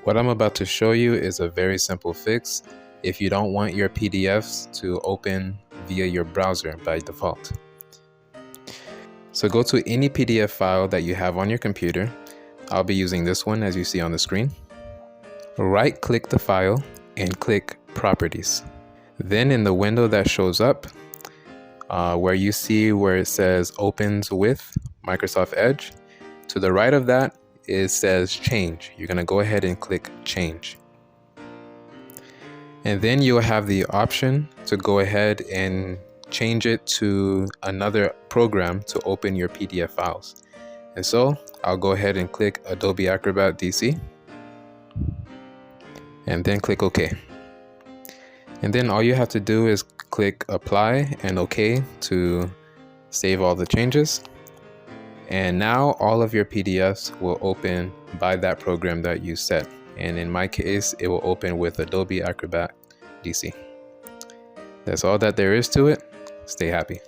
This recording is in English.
What I'm about to show you is a very simple fix if you don't want your PDFs to open via your browser by default. So go to any PDF file that you have on your computer. I'll be using this one as you see on the screen. Right-click the file and click Properties. Then in the window that shows up, where you see where it says Opens with Microsoft Edge, to the right of that it says Change. You're going to go ahead and click Change. And then you'll have the option to go ahead and change it to another program to open your PDF files. And so I'll go ahead and click Adobe Acrobat DC and then click OK. And then all you have to do is click Apply and OK to save all the changes. And now all of your PDFs will open by that program that you set. And in my case, it will open with Adobe Acrobat DC. That's all that there is to it. Stay happy.